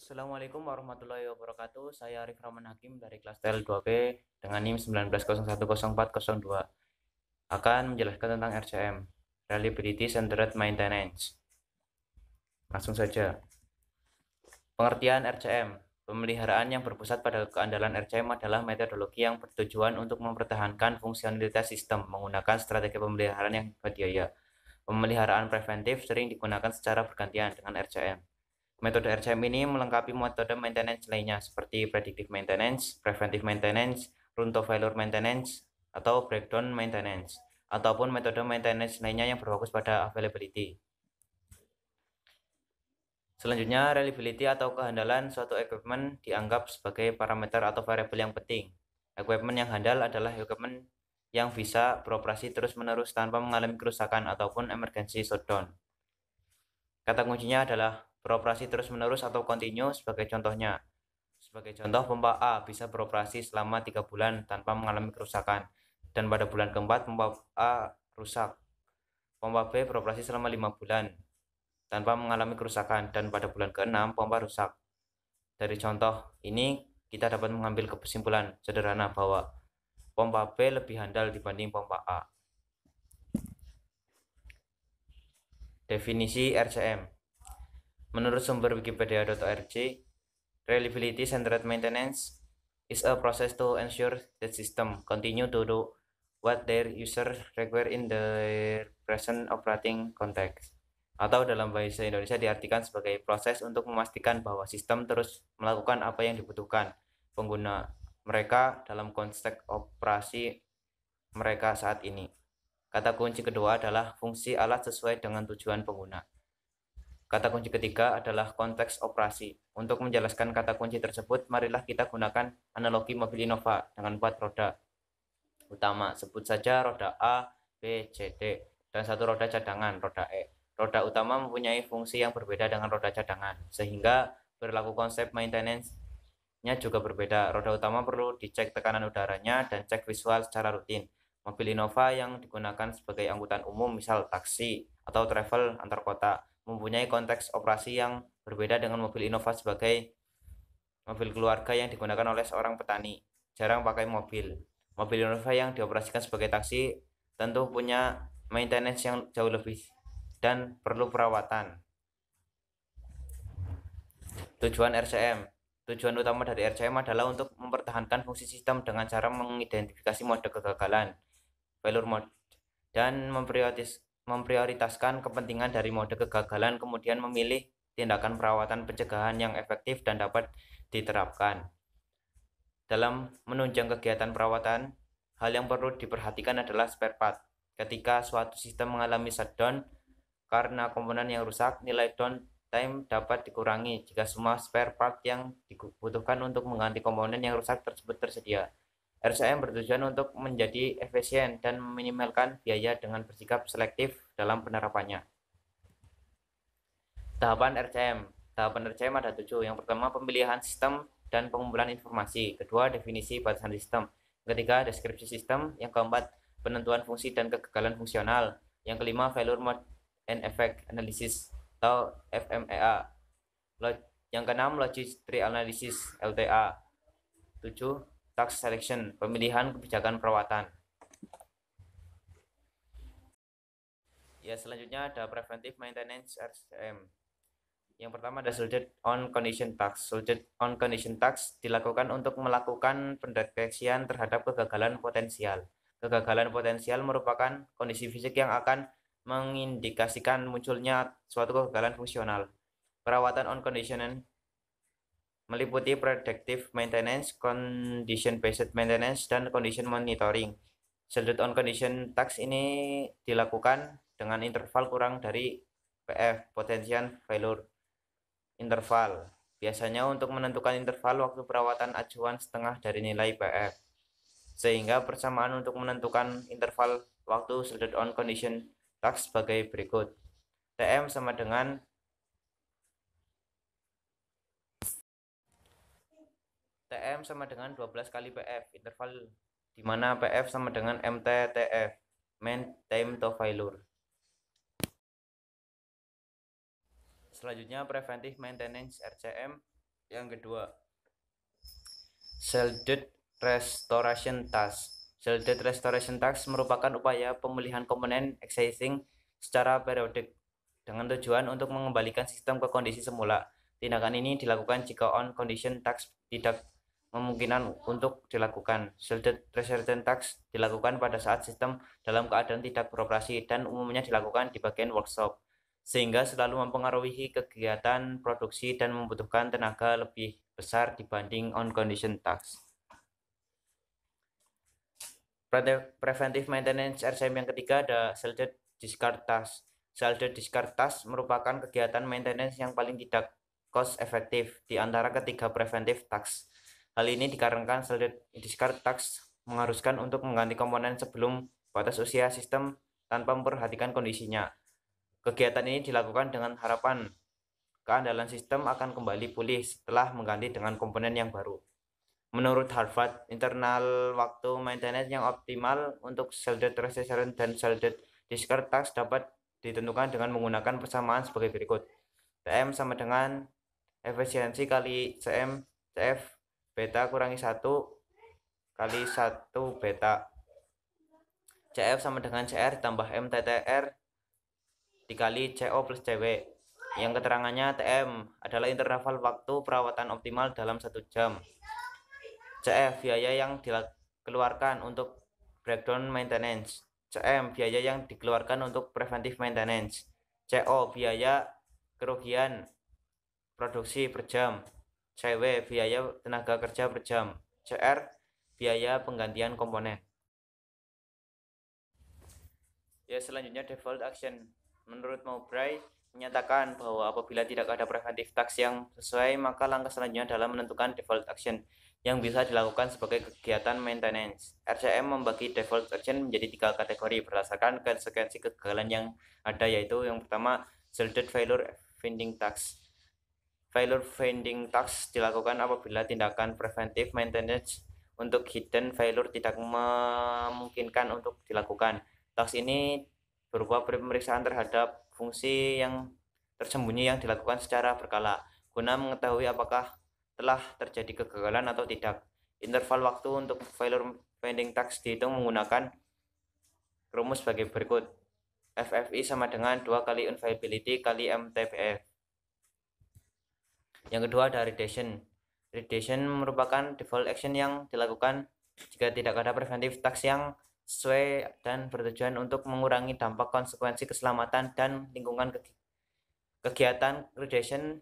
Assalamualaikum warahmatullahi wabarakatuh. Saya Arif Rahman Hakim dari kelas TL 2B dengan NIM 19010402 akan menjelaskan tentang RCM, Reliability Centered Maintenance. Langsung saja. Pengertian RCM. Pemeliharaan yang berpusat pada keandalan RCM adalah metodologi yang bertujuan untuk mempertahankan fungsionalitas sistem menggunakan strategi pemeliharaan yang berbiaya. Pemeliharaan preventif sering digunakan secara bergantian dengan RCM. Metode RCM ini melengkapi metode maintenance lainnya seperti predictive maintenance, preventive maintenance, run to failure maintenance, atau breakdown maintenance, ataupun metode maintenance lainnya yang berfokus pada availability. Selanjutnya, reliability atau kehandalan suatu equipment dianggap sebagai parameter atau variabel yang penting. Equipment yang handal adalah equipment yang bisa beroperasi terus-menerus tanpa mengalami kerusakan ataupun emergency shutdown. Kata kuncinya adalah beroperasi terus-menerus atau continue sebagai contohnya. Sebagai contoh, pompa A bisa beroperasi selama 3 bulan tanpa mengalami kerusakan, dan pada bulan keempat pompa A rusak. Pompa B beroperasi selama 5 bulan tanpa mengalami kerusakan, dan pada bulan ke-6 pompa rusak. Dari contoh ini, kita dapat mengambil kesimpulan sederhana bahwa pompa B lebih handal dibanding pompa A. Definisi RCM. Menurut sumber wikipedia.org, reliability centered maintenance is a process to ensure that system continue to do what their user require in the present operating context. Atau dalam bahasa Indonesia diartikan sebagai proses untuk memastikan bahwa sistem terus melakukan apa yang dibutuhkan pengguna mereka dalam konteks operasi mereka saat ini. Kata kunci kedua adalah fungsi alat sesuai dengan tujuan pengguna. Kata kunci ketiga adalah konteks operasi. Untuk menjelaskan kata kunci tersebut, marilah kita gunakan analogi mobil Innova dengan 4 roda utama. Sebut saja roda A, B, C, D, dan satu roda cadangan, roda E. Roda utama mempunyai fungsi yang berbeda dengan roda cadangan, sehingga berlaku konsep maintenance-nya juga berbeda. Roda utama perlu dicek tekanan udaranya dan cek visual secara rutin. Mobil Innova yang digunakan sebagai angkutan umum, misal taksi atau travel antar kota, mempunyai konteks operasi yang berbeda dengan mobil Innova sebagai mobil keluarga yang digunakan oleh seorang petani. Jarang pakai mobil. Mobil Innova yang dioperasikan sebagai taksi tentu punya maintenance yang jauh lebih dan perlu perawatan. Tujuan RCM. Tujuan utama dari RCM adalah untuk mempertahankan fungsi sistem dengan cara mengidentifikasi mode kegagalan, failure mode, dan memprioritaskan kepentingan dari mode kegagalan, kemudian memilih tindakan perawatan pencegahan yang efektif dan dapat diterapkan. Dalam menunjang kegiatan perawatan, hal yang perlu diperhatikan adalah spare part. Ketika suatu sistem mengalami shutdown karena komponen yang rusak, nilai downtime dapat dikurangi jika semua spare part yang dibutuhkan untuk mengganti komponen yang rusak tersebut tersedia. RCM bertujuan untuk menjadi efisien dan meminimalkan biaya dengan bersikap selektif dalam penerapannya. Tahapan RCM. Tahapan RCM ada 7. Yang pertama, pemilihan sistem dan pengumpulan informasi. Kedua, definisi batasan sistem. Ketiga, deskripsi sistem. Yang keempat, penentuan fungsi dan kegagalan fungsional. Yang kelima, failure mode and effect analysis atau FMEA. Yang keenam, logic tree analysis LTA. 7, task selection, pemilihan kebijakan perawatan. Ya, selanjutnya ada preventive maintenance RCM. Yang pertama ada soldier on condition task. Soldier on condition task dilakukan untuk melakukan pendeteksian terhadap kegagalan potensial. Kegagalan potensial merupakan kondisi fisik yang akan mengindikasikan munculnya suatu kegagalan fungsional. Perawatan on condition meliputi predictive maintenance, condition based maintenance, dan condition monitoring. Soldier on condition task ini dilakukan dengan interval kurang dari PF, potential failure interval. Biasanya untuk menentukan interval waktu perawatan acuan setengah dari nilai PF. Sehingga persamaan untuk menentukan interval waktu soldered on condition task sebagai berikut. TM sama dengan TM sama dengan 12 kali PF, interval di mana PF sama dengan MTTF, mean time to failure. Selanjutnya preventive maintenance RCM Yang kedua, shielded restoration task. Shielded restoration task merupakan upaya pemulihan komponen existing secara periodik dengan tujuan untuk mengembalikan sistem ke kondisi semula. Tindakan ini dilakukan jika on condition task tidak memungkinkan untuk dilakukan. Shielded restoration task dilakukan pada saat sistem dalam keadaan tidak beroperasi dan umumnya dilakukan di bagian workshop, sehingga selalu mempengaruhi kegiatan produksi dan membutuhkan tenaga lebih besar dibanding on condition task. Preventive maintenance RCM yang ketiga ada shielded discard task. Shielded discard task merupakan kegiatan maintenance yang paling tidak cost efektif di antara ketiga preventive task. Hal ini dikarenakan shielded discard task mengharuskan untuk mengganti komponen sebelum batas usia sistem tanpa memperhatikan kondisinya. Kegiatan ini dilakukan dengan harapan keandalan sistem akan kembali pulih setelah mengganti dengan komponen yang baru. Menurut Harvard, internal waktu maintenance yang optimal untuk shielded restoration dan shielded discard task dapat ditentukan dengan menggunakan persamaan sebagai berikut. TM sama dengan efisiensi kali CM CF beta kurangi 1 kali 1 beta. CF sama dengan CR tambah MTTR dikali CO plus CW. Yang keterangannya TM adalah interval waktu perawatan optimal dalam 1 jam. CF biaya yang dikeluarkan untuk breakdown maintenance. CM biaya yang dikeluarkan untuk preventive maintenance. CO biaya kerugian produksi per jam. CW biaya tenaga kerja per jam. CR biaya penggantian komponen. Ya, selanjutnya default action. Menurut Mowbray menyatakan bahwa apabila tidak ada preventive task yang sesuai, maka langkah selanjutnya adalah menentukan default action yang bisa dilakukan sebagai kegiatan maintenance. RCM membagi default action menjadi 3 kategori berdasarkan konsekuensi kegagalan yang ada, yaitu yang pertama, shielded failure finding task. Failure finding task dilakukan apabila tindakan preventive maintenance untuk hidden failure tidak memungkinkan untuk dilakukan. Task ini berupa pemeriksaan terhadap fungsi yang tersembunyi yang dilakukan secara berkala guna mengetahui apakah telah terjadi kegagalan atau tidak. Interval waktu untuk failure finding task dihitung menggunakan rumus sebagai berikut. FFI sama dengan 2 kali unviability kali MTBF. Yang kedua ada redaction. Redaction merupakan default action yang dilakukan jika tidak ada preventive task yang sesuai dan bertujuan untuk mengurangi dampak konsekuensi keselamatan dan lingkungan. Kegiatan redaction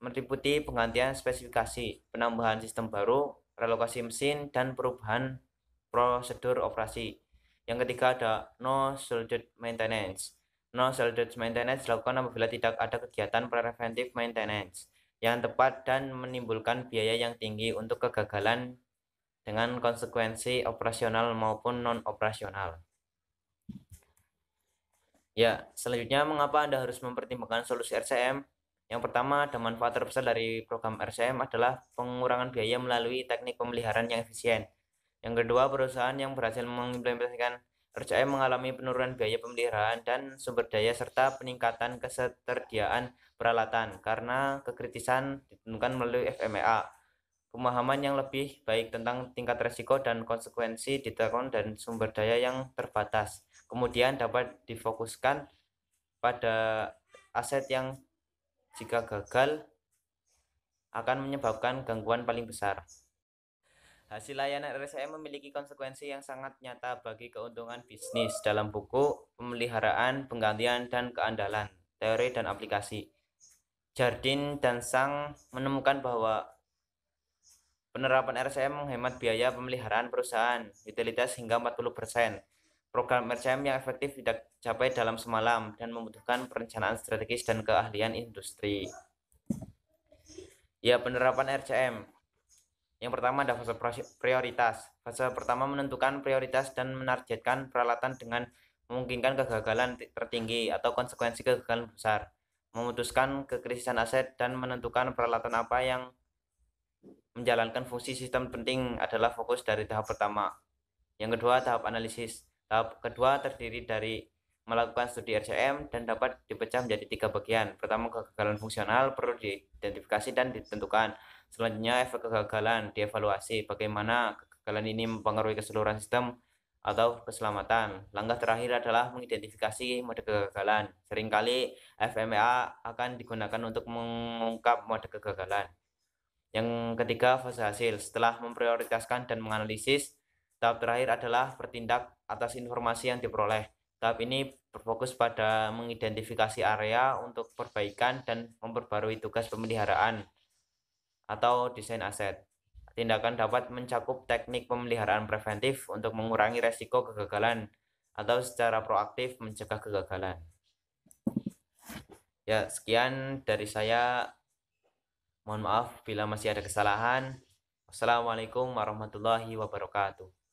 meliputi penggantian spesifikasi, penambahan sistem baru, relokasi mesin, dan perubahan prosedur operasi. Yang ketiga ada no shielded maintenance. No shielded maintenance dilakukan apabila tidak ada kegiatan preventive maintenance yang tepat dan menimbulkan biaya yang tinggi untuk kegagalan dengan konsekuensi operasional maupun non-operasional. Ya, selanjutnya mengapa Anda harus mempertimbangkan solusi RCM? Yang pertama, ada manfaat terbesar dari program RCM adalah pengurangan biaya melalui teknik pemeliharaan yang efisien. Yang kedua, perusahaan yang berhasil mengimplementasikan RCM mengalami penurunan biaya pemeliharaan dan sumber daya serta peningkatan ketersediaan peralatan karena kekritisan ditentukan melalui FMEA. Pemahaman yang lebih baik tentang tingkat resiko dan konsekuensi ditekan dan sumber daya yang terbatas. Kemudian dapat difokuskan pada aset yang jika gagal akan menyebabkan gangguan paling besar. Hasil layanan RCM memiliki konsekuensi yang sangat nyata bagi keuntungan bisnis dalam buku Pemeliharaan, Penggantian, dan Keandalan, Teori dan Aplikasi. Jardine dan Sang menemukan bahwa penerapan RCM menghemat biaya pemeliharaan perusahaan utilitas hingga 40%. Program RCM yang efektif tidak dicapai dalam semalam dan membutuhkan perencanaan strategis dan keahlian industri. Ya, penerapan RCM. Yang pertama ada fase prioritas. Fase pertama menentukan prioritas dan menargetkan peralatan dengan memungkinkan kegagalan tertinggi atau konsekuensi kegagalan besar. Memutuskan kekritisan aset dan menentukan peralatan apa yang menjalankan fungsi sistem penting adalah fokus dari tahap pertama. Yang kedua, tahap analisis. Tahap kedua terdiri dari melakukan studi RCM dan dapat dipecah menjadi 3 bagian. Pertama, kegagalan fungsional perlu diidentifikasi dan ditentukan. Selanjutnya, efek kegagalan dievaluasi, bagaimana kegagalan ini mempengaruhi keseluruhan sistem atau keselamatan. Langkah terakhir adalah mengidentifikasi mode kegagalan. Seringkali FMEA akan digunakan untuk mengungkap mode kegagalan. Yang ketiga, fase hasil. Setelah memprioritaskan dan menganalisis, tahap terakhir adalah bertindak atas informasi yang diperoleh. Tahap ini berfokus pada mengidentifikasi area untuk perbaikan dan memperbarui tugas pemeliharaan atau desain aset. Tindakan dapat mencakup teknik pemeliharaan preventif untuk mengurangi resiko kegagalan atau secara proaktif mencegah kegagalan. Ya, sekian dari saya. Mohon maaf bila masih ada kesalahan. Wassalamualaikum warahmatullahi wabarakatuh.